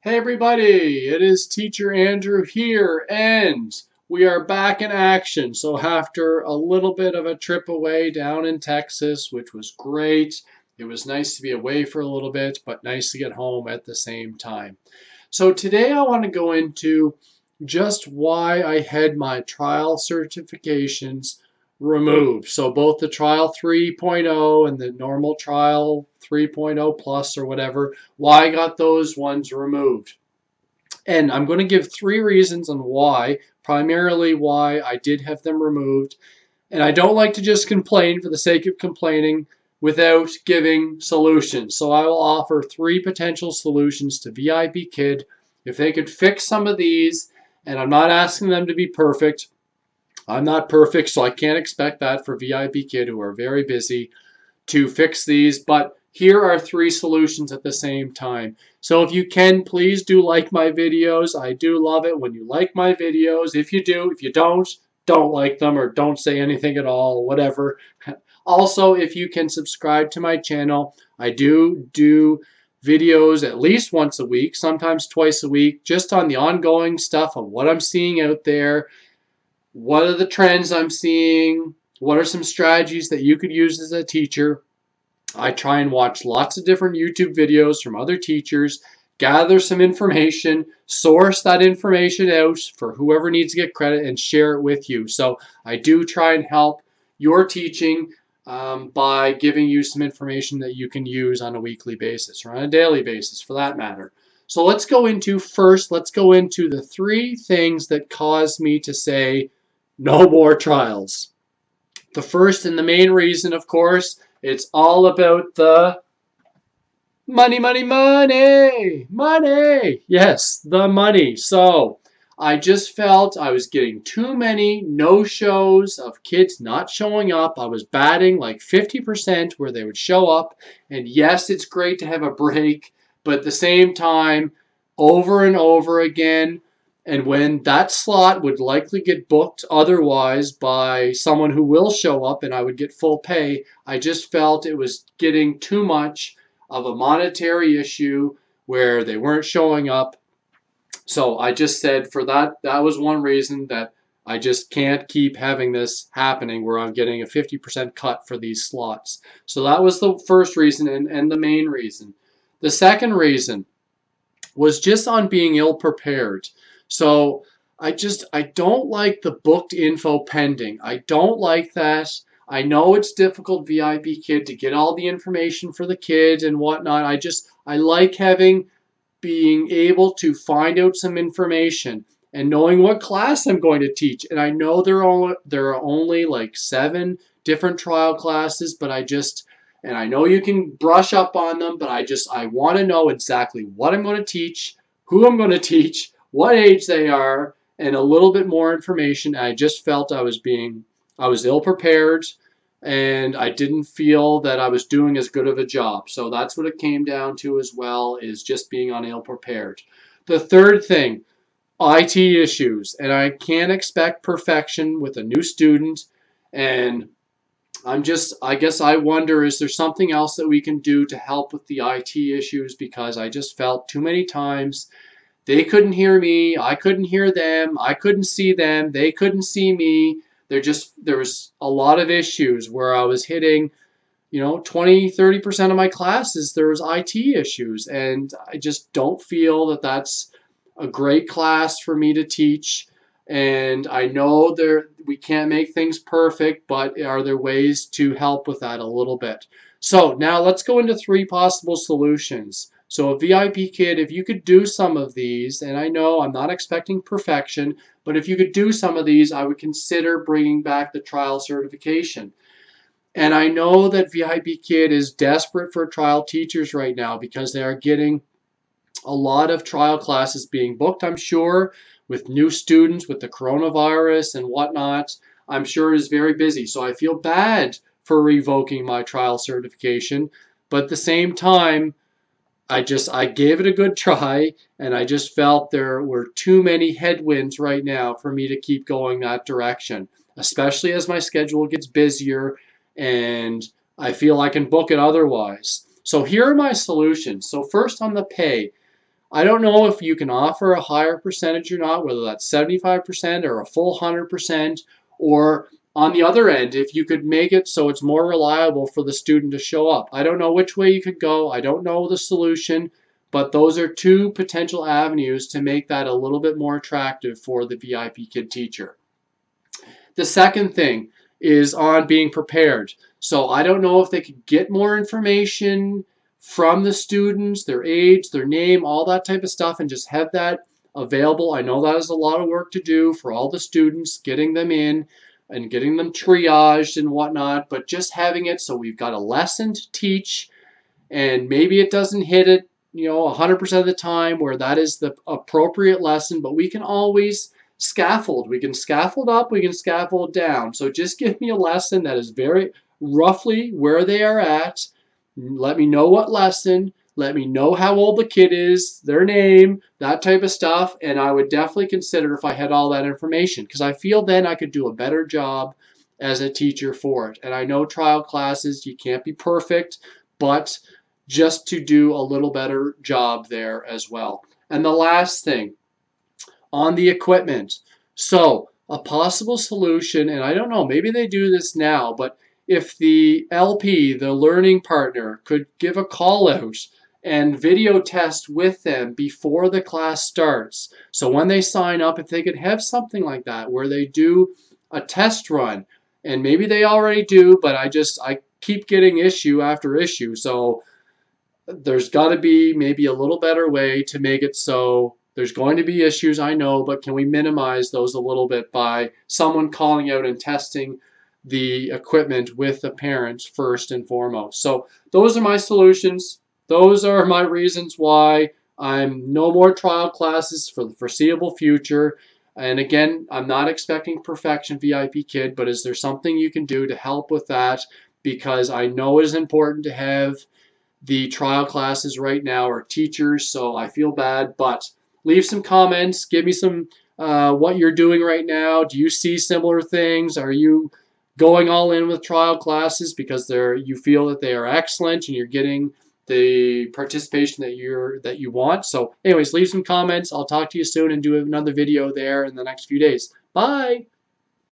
Hey everybody, it is Teacher Andrew here, and we are back in action. So after a little bit of a trip away down in Texas, which was great, it was nice to be away for a little bit, but nice to get home at the same time. So today I want to go into just why I had my trial certifications removed. So both the trial 3.0 and the normal trial 3.0 plus or whatever, why I got those ones removed. And I'm going to give three reasons on why, primarily why I did have them removed. And I don't like to just complain for the sake of complaining without giving solutions. So I will offer three potential solutions to VIPKID. If they could fix some of these, and I'm not asking them to be perfect. I'm not perfect, so I can't expect that for VIPKID, who are very busy, to fix these. But here are three solutions at the same time. So if you can, please do like my videos. I do love it when you like my videos. If you do, if you don't like them or don't say anything at all, whatever. Also, if you can subscribe to my channel, I do videos at least once a week, sometimes twice a week, just on the ongoing stuff of what I'm seeing out there, what are the trends I'm seeing, what are some strategies that you could use as a teacher. I try and watch lots of different YouTube videos from other teachers, gather some information, source that information out for whoever needs to get credit, and share it with you. So I do try and help your teaching by giving you some information that you can use on a weekly basis or on a daily basis for that matter. So let's go into the three things that caused me to say no more trials. The first and the main reason, of course, it's all about the money, money, money, money. Yes, the money. So I just felt I was getting too many no-shows of kids not showing up. I was batting like 50% where they would show up. And yes, it's great to have a break, but at the same time, over and over again, and when that slot would likely get booked otherwise by someone who will show up and I would get full pay, I just felt it was getting too much of a monetary issue where they weren't showing up. So I just said for that was one reason that I just can't keep having this happening where I'm getting a 50% cut for these slots. So that was the first reason and the main reason. The second reason was just on being ill-prepared. So I don't like the booked info pending. I don't like that. I know it's difficult, VIPKID, to get all the information for the kid and whatnot. I like being able to find out some information and knowing what class I'm going to teach. And I know there are only like 7 different trial classes, but and I know you can brush up on them, but I want to know exactly what I'm going to teach, who I'm going to teach, what age they are, and a little bit more information. I just felt I was ill prepared, and I didn't feel that I was doing as good of a job. So that's what it came down to as well, is just being ill prepared. The third thing, IT issues, and I can't expect perfection with a new student, and I guess I wonder, is there something else that we can do to help with the IT issues? Because I just felt too many times they couldn't hear me, I couldn't hear them, I couldn't see them, they couldn't see me. There was a lot of issues where I was hitting, 20-30% of my classes, there was IT issues, and I just don't feel that that's a great class for me to teach. And I know we can't make things perfect, but are there ways to help with that a little bit? So now let's go into 3 possible solutions. So a VIPKID, if you could do some of these, and I know I'm not expecting perfection, but if you could do some of these, I would consider bringing back the trial certification. And I know that VIPKID is desperate for trial teachers right now because they are getting a lot of trial classes being booked, I'm sure, with new students, with the coronavirus and whatnot. I'm sure it is very busy. So I feel bad for revoking my trial certification, but at the same time, I gave it a good try, and I just felt there were too many headwinds right now for me to keep going that direction, especially as my schedule gets busier and I feel I can book it otherwise. So here are my solutions. So first on the pay, I don't know if you can offer a higher percentage or not, whether that's 75% or a full 100%, or on the other end, if you could make it so it's more reliable for the student to show up. I don't know which way you could go. I don't know the solution, but those are two potential avenues to make that a little bit more attractive for the VIPKID teacher. The second thing is on being prepared. So I don't know if they could get more information from the students, their age, their name, all that type of stuff, and just have that available. I know that is a lot of work to do for all the students, getting them in and getting them triaged and whatnot, but just having it so we've got a lesson to teach, and maybe it doesn't hit it, 100% of the time where that is the appropriate lesson, but we can always scaffold. We can scaffold up, we can scaffold down. So just give me a lesson that is very roughly where they are at. Let me know what lesson. Let me know how old the kid is, their name, that type of stuff. And I would definitely consider if I had all that information, because I feel then I could do a better job as a teacher for it. And I know trial classes, you can't be perfect, but just to do a little better job there as well. And the last thing, on the equipment. So a possible solution, and I don't know, maybe they do this now, but if the LP, the learning partner, could give a call out and video test with them before the class starts. So when they sign up, if they could have something like that where they do a test run, and maybe they already do, but I keep getting issue after issue. So there's got to be maybe a little better way to make it so there's going to be issues, I know, but can we minimize those a little bit by someone calling out and testing the equipment with the parents first and foremost? So those are my solutions. Those are my reasons why I'm no more trial classes for the foreseeable future. And again, I'm not expecting perfection, VIPKID, but is there something you can do to help with that? Because I know it is important to have the trial classes right now or teachers, so I feel bad, but leave some comments. Give me some what you're doing right now. Do you see similar things? Are you going all in with trial classes because you feel that they are excellent and you're getting the participation that you want? So anyways, leave some comments. I'll talk to you soon and do another video there in the next few days. Bye!